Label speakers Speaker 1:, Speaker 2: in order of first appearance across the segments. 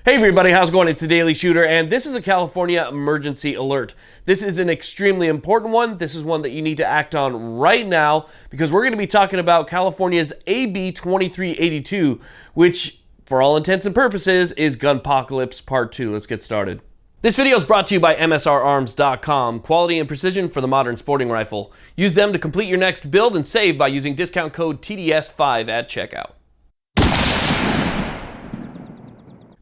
Speaker 1: Hey everybody, how's it going? It's the Daily Shooter, and this is a California emergency alert. This is an extremely important one. This is one that you need to act on right now because we're going to be talking about California's AB 2382, which, for all intents and purposes, is Gunpocalypse Part 2. Let's get started. This video is brought to you by MSRarms.com, quality and precision for the modern sporting rifle. Use them to complete your next build and save by using discount code TDS5 at checkout.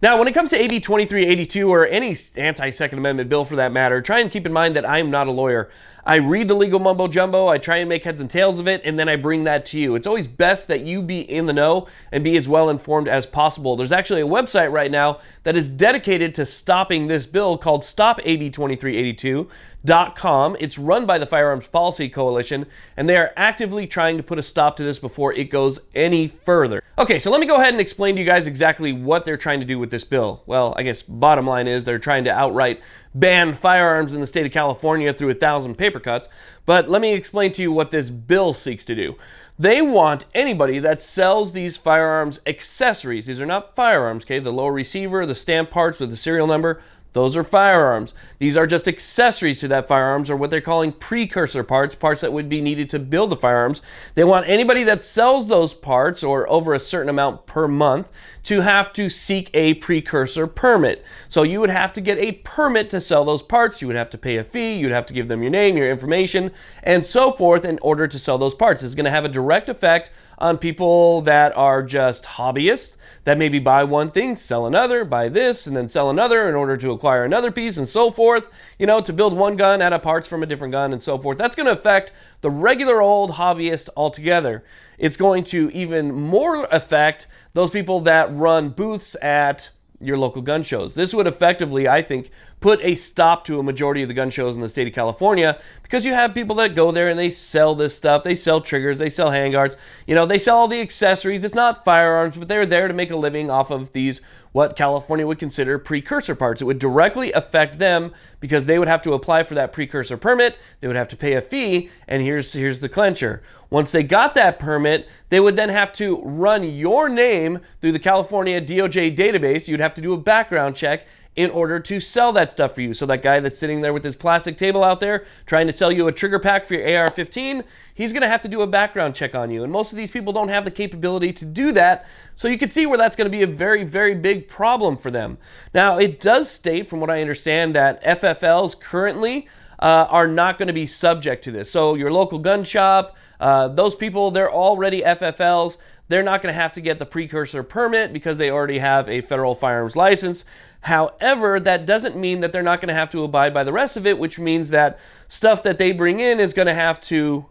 Speaker 1: Now, when it comes to AB 2382 or any anti-Second Amendment bill for that matter, try and keep in mind that I am not a lawyer. I read the legal mumbo jumbo, I try and make heads and tails of it, and then I bring that to you. It's always best that you be in the know and be as well informed as possible. There's actually a website right now that is dedicated to stopping this bill called StopAB2382.com. It's run by the Firearms Policy Coalition, and they are actively trying to put a stop to this before it goes any further. Okay, so let me go ahead and explain to you guys exactly what they're trying to do with this bill. Well, I guess bottom line is they're trying to outright ban firearms in the state of California through 1,000 paper cuts, but let me explain to you what this bill seeks to do. They want anybody that sells these firearms accessories, these are not firearms, okay, the lower receiver, the stamp parts with the serial number, those are firearms. These are just accessories to that firearms, or what they're calling precursor parts, parts that would be needed to build the firearms. They want anybody that sells those parts, or over a certain amount per month, to have to seek a precursor permit. So you would have to get a permit to sell those parts. You would have to pay a fee. You'd have to give them your name, your information, and so forth in order to sell those parts. It's going to have a direct effect on people that are just hobbyists, that maybe buy one thing, sell another, buy this, and then sell another in order to acquire another piece and so forth, you know, to build one gun out of parts from a different gun and so forth. That's going to affect the regular old hobbyist altogether. It's going to even more affect those people that run booths at your local gun shows. This would effectively, I think, put a stop to a majority of the gun shows in the state of California, because you have people that go there and they sell this stuff. They sell triggers, they sell handguards, you know, they sell all the accessories. It's not firearms, but they're there to make a living off of these, what California would consider precursor parts. It would directly affect them because they would have to apply for that precursor permit. They would have to pay a fee, and here's the clincher. Once they got that permit, they would then have to run your name through the California DOJ database. You'd have to do a background check in order to sell that stuff for you. So that guy that's sitting there with his plastic table out there trying to sell you a trigger pack for your AR-15, he's going to have to do a background check on you. And most of these people don't have the capability to do that. So you can see where that's going to be a very, very big problem for them. Now, it does state, from what I understand, that FFLs currently are not going to be subject to this. So your local gun shop, those people, they're already FFLs. They're not going to have to get the precursor permit because they already have a federal firearms license. However, that doesn't mean that they're not going to have to abide by the rest of it, which means that stuff that they bring in is going to have to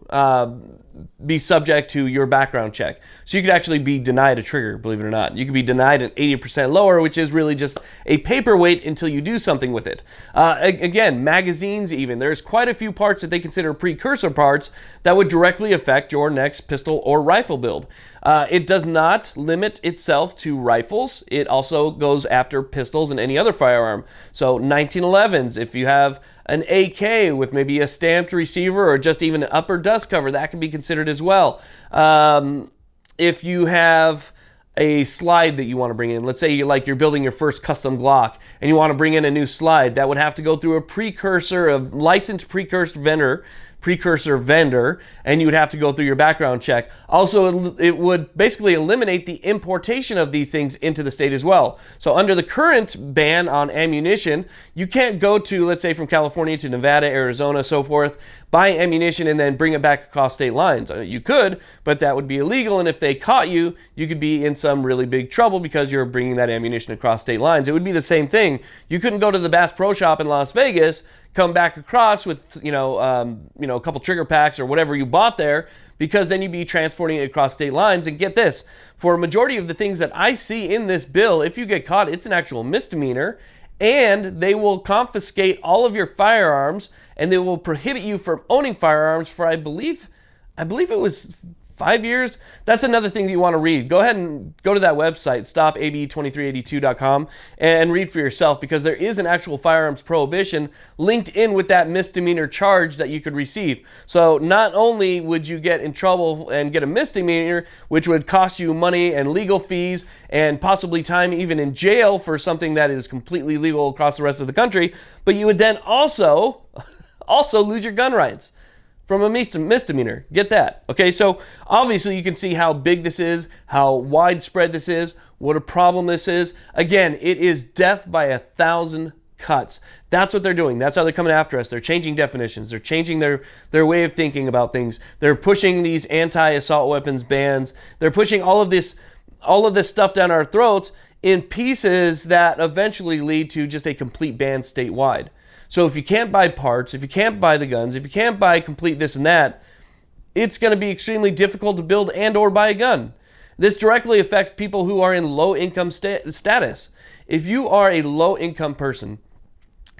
Speaker 1: be subject to your background check. So you could actually be denied a trigger, believe it or not. You could be denied an 80% lower, which is really just a paperweight until you do something with it. Again, magazines even. There's quite a few parts that they consider precursor parts that would directly affect your next pistol or rifle build. It does not limit itself to rifles. It also goes after pistols and any other firearm. So 1911s, if you have an AK with maybe a stamped receiver or just even an upper dust cover, that can be considered as well. If you have a slide that you want to bring in, let's say you're building your first custom Glock and you want to bring in a new slide, that would have to go through a licensed precursor vendor, and you would have to go through your background check. Also, it would basically eliminate the importation of these things into the state as well. So under the current ban on ammunition, you can't go to, let's say, from California to Nevada, Arizona, so forth, buy ammunition and then bring it back across state lines. You could, but that would be illegal, and if they caught you, you could be in some really big trouble because you're bringing that ammunition across state lines. It would be the same thing. You couldn't go to the Bass Pro Shop in Las Vegas, come back across with a couple trigger packs or whatever you bought there, because then you'd be transporting it across state lines. And get this, for a majority of the things that I see in this bill, if you get caught, it's an actual misdemeanor, and they will confiscate all of your firearms, and they will prohibit you from owning firearms for I believe it was 5 years? That's another thing that you want to read. Go ahead and go to that website, stopab2382.com, and read for yourself, because there is an actual firearms prohibition linked in with that misdemeanor charge that you could receive. So not only would you get in trouble and get a misdemeanor, which would cost you money and legal fees and possibly time even in jail for something that is completely legal across the rest of the country, but you would then also lose your gun rights from a misdemeanor. Get that? Okay, so obviously you can see how big this is, how widespread this is, what a problem this is. Again, it is death by 1,000 cuts. That's what they're doing. That's how they're coming after us. They're changing definitions. They're changing their way of thinking about things. They're pushing these anti-assault weapons bans. They're pushing all of this stuff down our throats in pieces that eventually lead to just a complete ban statewide. So if you can't buy parts, if you can't buy the guns, if you can't buy complete this and that, it's going to be extremely difficult to build and or buy a gun. This directly affects people who are in low income status. If you are a low income person,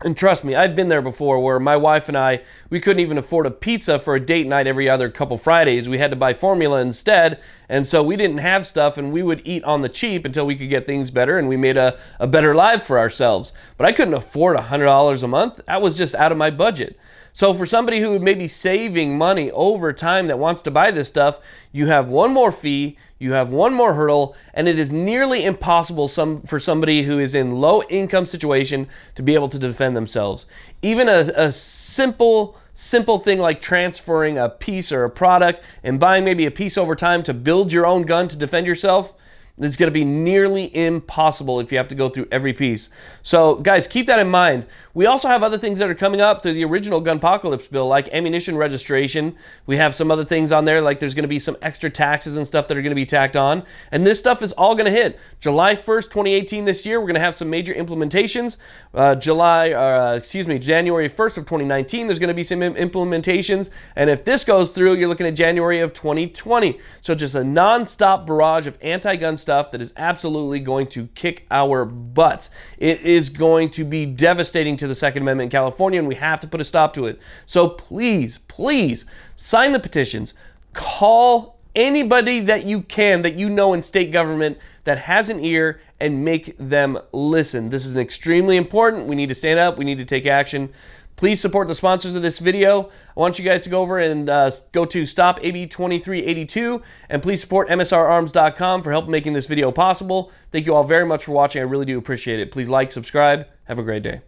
Speaker 1: and trust me, I've been there before, where my wife and I, we couldn't even afford a pizza for a date night every other couple Fridays. We had to buy formula instead, and so we didn't have stuff, and we would eat on the cheap until we could get things better, and we made a better life for ourselves. But I couldn't afford $100 a month. That was just out of my budget. So for somebody who may be saving money over time that wants to buy this stuff, you have one more fee, you have one more hurdle, and it is nearly impossible for somebody who is in low income situation to be able to defend themselves. Even a simple thing like transferring a piece or a product and buying maybe a piece over time to build your own gun to defend yourself is going to be nearly impossible if you have to go through every piece. So guys, keep that in mind. We also have other things that are coming up through the original Gunpocalypse bill, like ammunition registration. We have some other things on there, like there's going to be some extra taxes and stuff that are going to be tacked on. And this stuff is all going to hit July 1st, 2018 this year. We're going to have some major implementations. January 1st of 2019, there's going to be some implementations. And if this goes through, you're looking at January of 2020. So just a non-stop barrage of anti-gun stuff that is absolutely going to kick our butts. It is going to be devastating to the Second Amendment in California, and we have to put a stop to it. So please, please sign the petitions. Call anybody that you can, that you know in state government that has an ear, and make them listen. This is extremely important. We need to stand up. We need to take action. Please support the sponsors of this video. I want you guys to go over and go to StopAB2382, and please support MSRarms.com for helping making this video possible. Thank you all very much for watching. I really do appreciate it. Please like, subscribe. Have a great day.